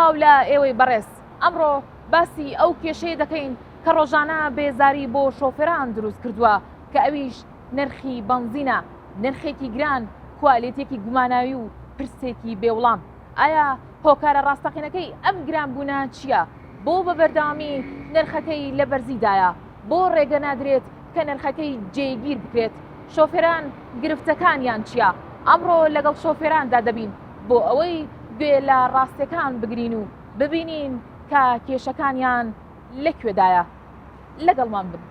سڵاو لە ئێوەی بەڕێز ئەمڕۆ باسی ئەو کێشەیە دەکەین کە ڕۆژانە بێزاری بۆ شۆفێران دروست کردووە کە ئەویش نرخی بنزینە، نرخێکی گران، کوالێتێکی گوماناوی و پرسێکی بێوڵام. ئایا هۆکارە ڕاستەقینەکەی ئەم گرانبوونە چییە؟ بۆ بە بەردەوامی نرخەکەی لە بەرزیدایە؟ بۆ ڕێگە نادرێت کە نرخەکەی جێگیر بکرێت؟ شۆفێران گرفتەکانیان چییە؟ ئەمڕۆ لەگەڵ شۆفێراندا دەبین بۆ ئەوەی گوێ لە ڕاستیەکان بگرین و ببینین کە کێشەکانیان لەکوێدایە. لەگەڵمان بن.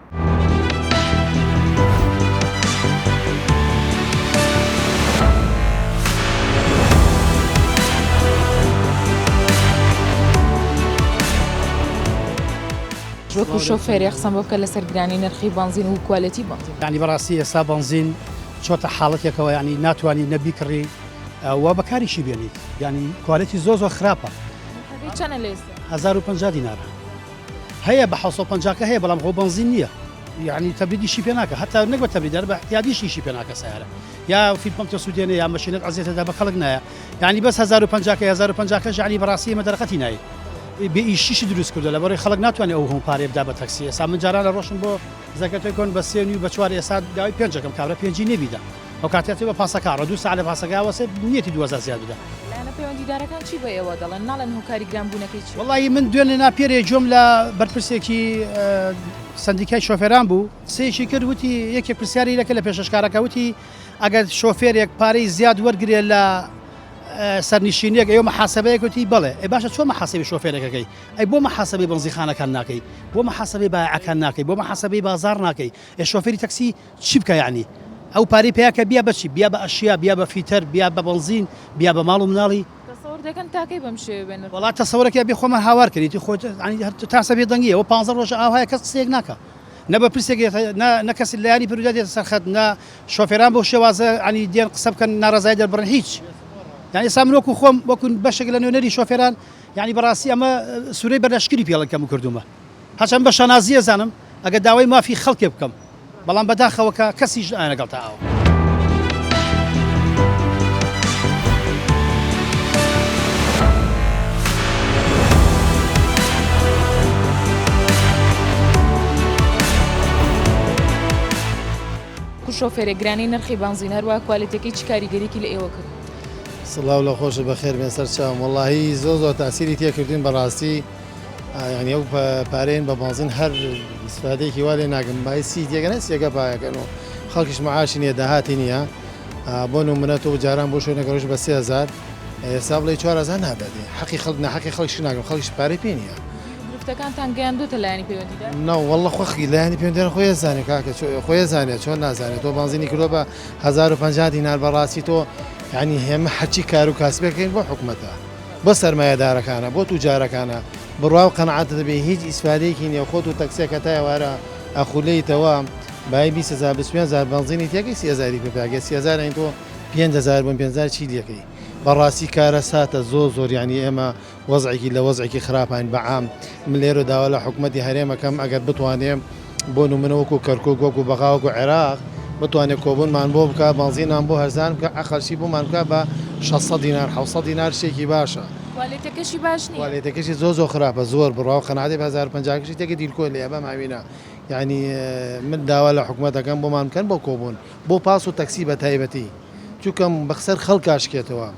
وەکو شۆفێری قسەم بۆ بکە لەسەر گرانی نرخی بنزین و کوالێتی بنزین. یعنی بەڕاستی ئێستا بنزین چۆتە حاڵەتێکەوە، ینی ناتوانانی نەبیکڕی و بەکاریشی بێنیت، ینی کوالێتی زۆر خراپە. چەنە لێ 1050 دینارە هەیە، بە 650 هەیە، بەڵام خۆ بنزین نییە، یعنی تەبریدیشی پێ ناکە، هەتا نەک بە تەبریدەر بە احتیاجیشی پێ ناکە سیارە، یا فیلپمپتە سوودێنێ یا مەشینەت عەزیێتەدا بە خەڵک نایە، یعنی بەس 1050 ینی بەڕاستی ئێمە دەرەقەتی نایە. بێ ئیشیشی دروست کردو لە بەڕێ خەڵک ناتوانێت ئەو هەموو پارێ بدا بە تەکسی. ئێستا من جاران لە ڕۆشن بۆ زەکەتۆی کۆن بە 3 و بە 4 ئێستا داوای 5ەکەم کابرا 5 نێبیدا، ئەو کاتێتی بە پاسەکە 2 ساعت لە پاسەکە وەسێ نیەتی 2000 زیاد بدا. لایەنە پەیوەندیدارەکان چی بە ئێوە دەڵێن؟ ناڵێن هۆکاری گرانبوونەکەی چی؟ وەڵی من دوێنێ ناپێرێ جۆم لە بەرپرسێکی سندیکای شۆفێران بوو، سێشی کرد وتی یەکێک پرسیاری لەکە لە پێشەشکارەکە وتی ئەگەر شۆفێرێک پارەی زیاد وەرگێ لە سەرنشینێک ئێوە محاسبەیەک وتی بڵێ ئەی باشە چۆن محاسبی شۆفێرەکەکەی؟ ئەی بۆ محاسبەی بنزیخانەکان ناکەی، بۆ محاسبەی بایعەکان ناکەی، بۆ محاسبەی بازار ناکەی، ئێ شۆفێری تەکسی چی بکە؟ یعنی ئەو پارەی پێیاکە بیا بەچی؟ بیا بە ئەشیا، بیا بە فیتەر، بیا بە بنزین، بیا بە ماڵ و مناڵی. تەسەوور دەکەن تاکەی بەم شێوە بێنن. وڵات تەسەورەکە بێ خۆمان هاوار کردیتی خۆت تاسە بێ دەنگی ئەوە 15 ڕۆژ ئاوایە کەس قسەیەک ناکە، نە بە پرسێک نە کەس لە یانی پرودات دێتە سەرخەت، نە شۆفێران بۆ شێوازە عنی دێن قسە بکەن ناڕەزایی دەربڕن هیچ. یعنی ئێستا من وەکو خۆم وەکو بەشێک لە نوێنەری شۆفێران یعنی بەڕاستی ئەمە سوورەی بەرداشتگیری پێڵەکەم کردومە، هەرچەند بە شەنازیە زانم ئەگەر داوای مافی خەڵکێ بکەم، بەڵام بەداخەوە کە کەسیش نایە لەگەڵ تا ئەوە. شۆفێرە گرانی نرخی بنزین هەروە کوالێتەکەی چ کاریگەریکی لە ئێوە کرد؟ سڵاو لە خۆشە بەخێر بێن سەر چاوم، وەڵاهی زۆر تاسیری تێکردین بەڕاستی، یعنی ئەو پارەیان بە بنزین هەر ئیسفادەیەکی وا لێ ناگەم، بای سی دیگەنە سێگە پایەکەن و خەڵکیش معاشی نییە، داهاتی نییە، بۆ نمونە تۆ جاران بۆ شوێنەکەڕۆژ بە 3000 ئێستا بڵێ 4000 نابێتێ، حەقی خەڵک نەحەقی خەڵکیش ناگەم، خەڵکیش پارەی پێ نییە. گرفتەکانتان گەیاندوتە لایەنی پەیوەندیدار؟ وەڵڵە خۆخی لایەنی پەیوەندیدار خۆی زانێ کاکە، خۆی زانێت چۆن نازانێت، تۆ بنزینی کردۆ بە 1050 دینار بەڕاستی تۆ یعنی هێمە هەرچی کار و کاسبەکەین بۆ حکوومەتە، بۆ سەرمایەدارەکانە، بۆ توجارەکانە، بڕوا و قەنەعات دەبێ هیچ ئیسفادەیەکی نییە، خۆت و تەکسێکە تا ئێوارە ئەخولەیتەوە بای 20000 25,000 بنزینی تێکەی 30,000 پێپاگە 30,000 ئەین تۆ 5,000 بۆ 5,000 چی لەکەی؟ بەڕاستی کارە ساتە زۆر یعنی ئێمە وەزعێکی لە وەزعێکی خراپین بەعام. من لێرە داوا لە حکوومەتی هەرێمەکەم ئەگەر بتوانێم بۆ نمونە وەکو کەرکووک وەکو بەغا وەکو عێراق بتوانێت کۆبوونمان بۆ بکە، بنزینان بۆ هەرزان بکە، ئەخەرشی بۆمان بکە بە 600 دینار 700 دینار شتێکی باشە. کوالێتەکەشی باش نییە، کوالێتەکەشی زۆر خراپە، زۆر بڕاو قەنەعاتی 1050 کەشی تێکە دیلکۆ لێ بە ماوینە. یعنی من داوا لە حکوومەتەکەم بۆمان بکەن بۆ کۆبوون، بۆ پاس و تەکسی بە تایبەتی، چونکەم بەخسەر خەڵکاشکێتەوە،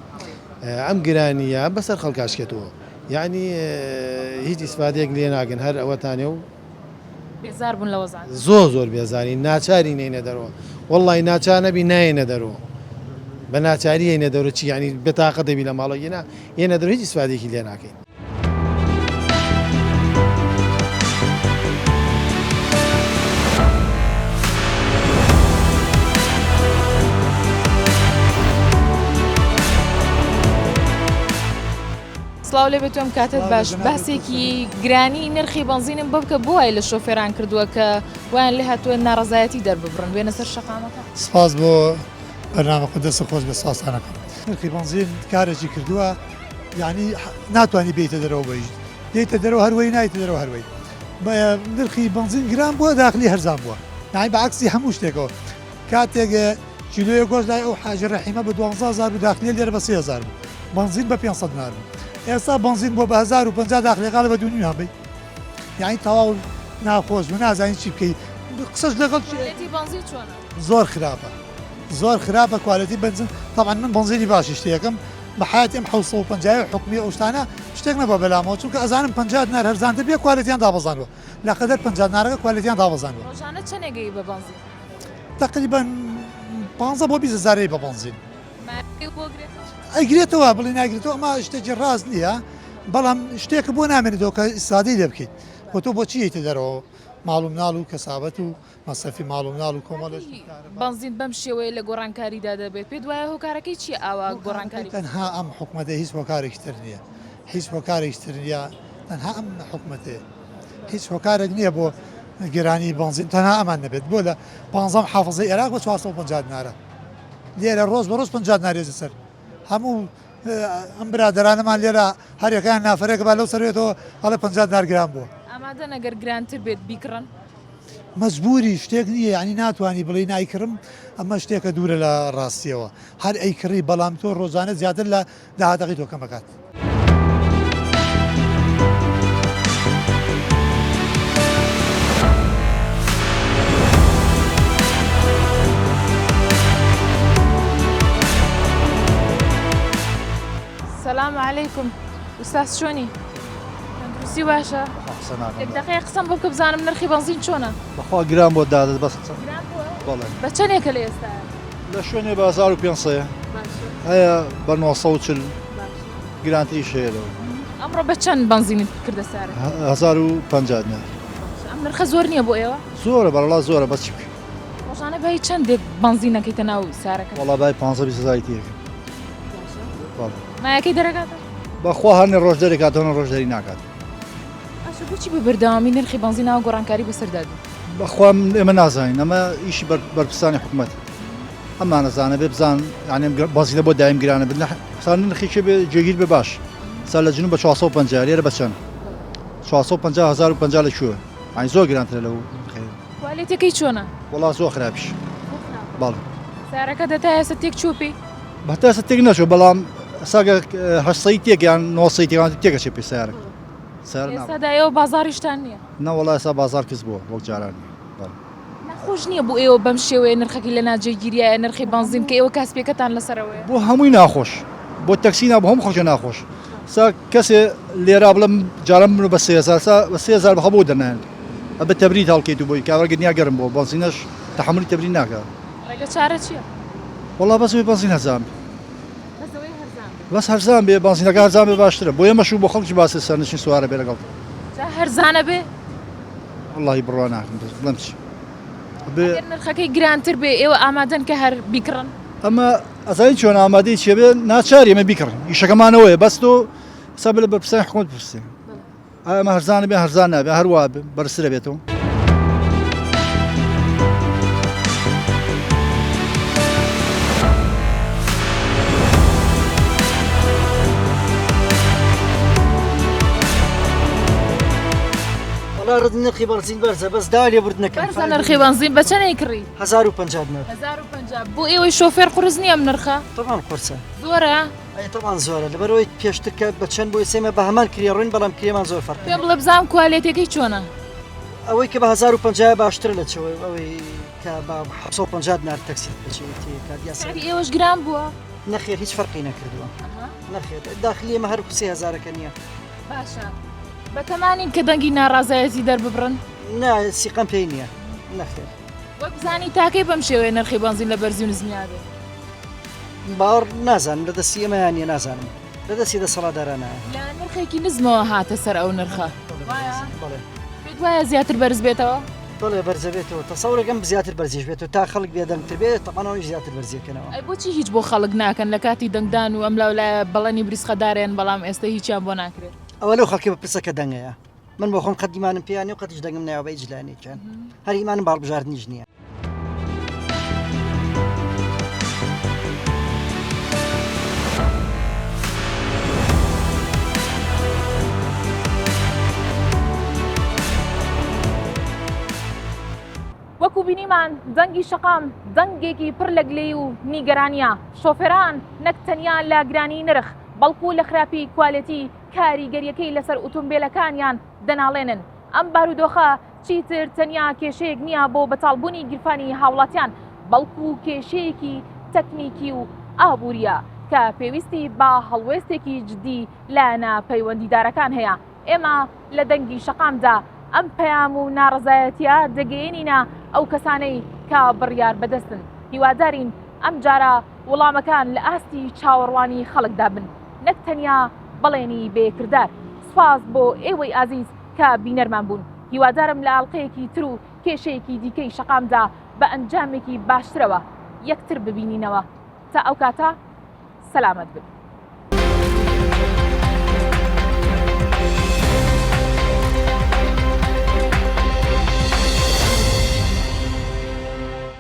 ئەم گرانیە بەسەر خەڵکاشکێتەوە، یعنی هیچ ئیسفادەیەک لێ ناگەن، هەر ئەوەتانێ و بێزار بوون لە وەزان زۆر بێزاری، ناچاری نینە دەرەوە، وەڵی ناچار نەبی نایەنە دەرەوە، بە ناچاری هێنە دەرەوە، چی ینی بێتاقە دەبی لە ماڵەوە هێنە دەرەوە، هیچ ئیسفادەیەکی لێ ناکەین. سڵاو لێ بێتۆم کاتت باش، باسێکی گرانی نرخی بنزینم بۆ بکە بۆ وای لە شۆفێران کردووە کە وایان لێ هاتووە ناڕەزایەتی دەرببڕن بێنە سەر شەقامەکە. سپاس بۆ بەرنامەکە، دەست خۆش بە سپاسانەکەم. نرخی بنزین کارێکی کردووە، یعنی ناتوانانی بێتە دەرەوە بەیژ، دێتە دەرەوە هەروەی نایتە دەرەوە هەروەی. نرخی بنزین گران بووە، داخلی هەرزان بووە، یعنی بەعکسی هەموو شتێکەوە. کاتێک کیلۆیە گۆشت لای ئەو حاجە ڕەحیمە بە 12,000 بوو، داخلی لێرە بە 3,000 بوو، بنزین بە 500 دینار بوو. ئێستا بنزین بۆ بە 1050 داخلێقال بە دونیا بی یعنی تەواو ناخۆش و نازانی چی بکەیت قسەش لەگەڵ بنزین چۆنە زۆر خراپە زۆر خراپە کوالەتی بنزین طبعا من بنزینی باشی شتێکم بە حیاتی ئەم 750 حکومی ئەو شتانە شتێک نەبە بەلامەوە چونکە ئەزانم 50 نار هەرزانتر بێ کوالەتیان دابەزانەوە لەقەدەر 50 نارەکە کوالەتیان دابەزانەوە ڕۆژانە چەندێگەی بە بنزین تقریبا 15 بۆ 20 هزارەی بە بنزین بۆ گرێت ئەیگرێتەوە بڵی ناگرێتەوە ئەمە شتێکی ڕاست نییە بەڵام شتێکە بۆ نامێنێتەوە کە ئیسادی لێ بکەیت بۆ تۆ بۆچی یتە دەرەوە ماڵ و مناڵ و کەسابەت و مەسەفی ماڵ و مناڵ و کۆمەڵش بنزین بەم شێوەیە لە گۆڕانکاریدا دەبێت پێ دوایە هۆکارەکەی چی ئاوا گۆڕانکاری تەنها ئەم حکومەتە هیچ هۆکارێکی تر نییە هیچ هۆکارێکی تر نییە تەنها ئەم حکومەتەیە هیچ هۆکارێک نییە بۆ گرانی بنزین تەنها ئەمان نەبێت بۆ لە 15 حافظەی عێراق بە 450 نارە لێرە ڕۆژ بە ڕۆژ 50 نارێزە سەر هەموو ئەم برادرانەمان لێرە هەرێکیان نافرێک با لەو سەرێتەوە هەڵە 50 نارگران بووە ئامادە نەگەر گرانتر بێت بیکڕن مەجبوری شتێک نییە ینی ناتوانانی بڵێ نایکڕم ئەمە شتێکە دوورە لە ڕاستیەوە هەر ئەیکڕی بەڵام تۆ ڕۆژانە زیاتر لە داهاتەقی تۆ کەمەکات سلام علیکم ئوستاس چۆنی دروستی باشە دقیق قسەم بۆ بکە بزانم نرخی بنزین چۆنە بەخوا گران بۆ دادت بەس بە چەندێکە لە ئێستا لە شوێنێ بە 1500 هەیە بە 940 گرانتریش هەیە لەوە ئەمڕۆ بە چەند بنزینی کردە سارە 1050 ئەم نرخە زۆر نییە بۆ ئێوە زۆرە بەڵا زۆرە بەچی ڕۆژانە بای چەندێک بنزینەکەیتە ناو سارەکە وڵا بای 15 هزارێتیەکە مایەکەی دەرەکاتە بەخوا هەرنێ ڕۆژ دەرێکاتەوە ڕۆژ دەری ناکات بۆچی بە بەردەوامی نرخی بنزینەوە گۆڕانکاری بەسەرداد بەخوا ئێمە نازانین ئەمە ئیشی بەرپرسانی حکوومەت ئەمان نەزانە بێ بزان یعنی بازیلە بۆ دایم گرانە بن سان نرخیکە بێ جێگیر بێ باش سال لە جنوب بە 450 لێرە بە چەند 450 1050 لە کوێ ئەی زۆر گرانترە لەو کوالێتەکەی چۆنە وڵا زۆر خراپیش باڵ سارەکە دەتا ئێستا تێک چوپی بەتەسە تێک نەچوە بەڵام ساگە هەشتەی تێک یان 9 تێکان تێکەچێ پێ سیارەکە ئێستا ئێوە بازاریشتان نییە نەوەڵای ئێستا بازار کەس بووە وەک جارانی نەخۆش نییە بۆ ئێوە بەم شێوەیە نرخەکەی لە ناجێگیریایە نرخی بنزین کە ئێوە کاسپێکەتان لەسەرەوەی بۆ هەمووی ناخۆش بۆ تەکسینا بۆ هەم خۆشە ناخۆش سا کەسێ لێرا بڵم جارم بە 3000 بە 3000 بەخە بۆ دەنایەن ئەبە تەبریت هەڵکەیت و بۆی کاوەرگرنیا گەرم بۆ بنزینەش تەحملی تەبری ناکات ڕێگە چارە چییە؟ وڵا بەسەوەی بنزین هەرزان بەس هەرزان بێ بنزینەکە هەرزان بێ باشترە بۆ ئێمەش بۆ خەڵکی باسی سەرنشین سوارە بێ لەگەڵ هەرزانە بێ وڵی بڕوا ناکەم بڵم چی نرخەکەی گرانتر بێ ئێوە ئامادەن کە هەر بیکڕن ئەمە ئەزای چۆن ئامادەی چێ بێ ناچاری ئەمە بیکڕین ئیشەکەمانەوەیە بەس تۆ سەبە لە بەرپرسانی حکومەت بپرسێ ئەمە هەرزانە بێ هەرزان نابێ هەروە بەرزترە بێتەوە ڕد نرخی بنزین بەرزە بەس دا لێ برد نەکەن بەرزە نرخی بنزین بە چەندەی کڕی 1050 نەر 1050 بۆ ئێوەی شۆفێر قورس نییە ئەم نرخە طبعاً قورسە زۆرە طبعاً زۆرە لەبەرەوەی پێشتر کە بە چەند بۆی سێمە بە هەمان کری ڕوین بەڵام کرێمان زۆر فەرق پێم بڵێ بزانم کوالێتەکەی چۆنە ئەوەی کە بە 1050 باشتر لە چەوەی ئەوەی کە بە 750 نار تەکسی بچێتی ساری ئێوەش گران بووە نەخێر هیچ فەرقی نەکردووە نەخێر داخلی ئێمە هەر 3000ەکە نییە باشە بەتەمانین کە دەنگی ناڕازایەتی دەرببڕن نا سیقەم پێی نییە نەخێر وەک بزانی تاکەی بەم شێوەیە نرخی بنزین لە بەرزی و نزمیادێ باوەڕ نازانم لە دەستی ئێمەیان نیە نازانم لە دەستی دەسەڵاتدارانە لە نرخێکی نزمەوە هاتە سەر ئەو نرخە بەڵێ پێت وایە زیاتر بەرز بێتەوە بەڵێ بەرزەبێتەوە تەسەورەکەم زیاتر بەرزیش بێتەوە تا خەڵک بێدەنگتر بێت تەمانەوەی زیاتر بەرزیەکەنەوە ئەی بۆچی هیچ بۆ خەڵک ناکەن لە کاتی دەنگدان و ئەم لەولایە بەڵەنی بریسخەدارێن بەڵام ئێستا هیچیان بۆ ناکرێت ئەوە لەو خەڵکی بە پرسەکە دەنگەیە من بۆ خۆم قەدیمانم پێیانی و قەتیش دەنگم نایەوە بە ئیجلانێکیان هەر ئیمانم باڵبژاردنیش نییە وەکو بینیمان دەنگی شەقام دەنگێکی پڕ لە گلەی و نیگەرانیە شۆفێران نەک تەنیا لە گرانی نرخ بەڵکو لە خراپی کوالەتی کاریگەریەکەی لەسەر ئۆتۆمبیلەکانیان دەناڵێنن. ئەم بارودۆخە چیتر تەنیا کێشەیەک نییە بۆ بەتاڵبوونی گیرفانی هاوڵاتیان، بەڵکو کێشەیەکی تەکنیکی و ئابوووریە کە پێویستی بە هەڵوێستێکی جدی لایەنە پەیوەندیدارەکان هەیە. ئێمە لە دەنگی شەقامدا ئەم پەیام و ناڕزایەتیە دەگەیەنینە ئەو کەسانەی کە بڕیار بەدەستن. هیوادارین ئەم جارە وەڵامەکان لە ئاستی چاوەڕوانی خەڵکدا بن، نەک تەنیا بەڵێنی بێکردار. سوپاس بۆ ئێوەی ئازیز کە بینەرمان بوون. هیوادارم لە ئاڵلقەیەکی تر و کێشەیەکی دیکەی شەقامدا بە ئەنجامێکی باشترەوە یەکتر ببینینەوە. تا ئەو کاتە سەلامەت بن.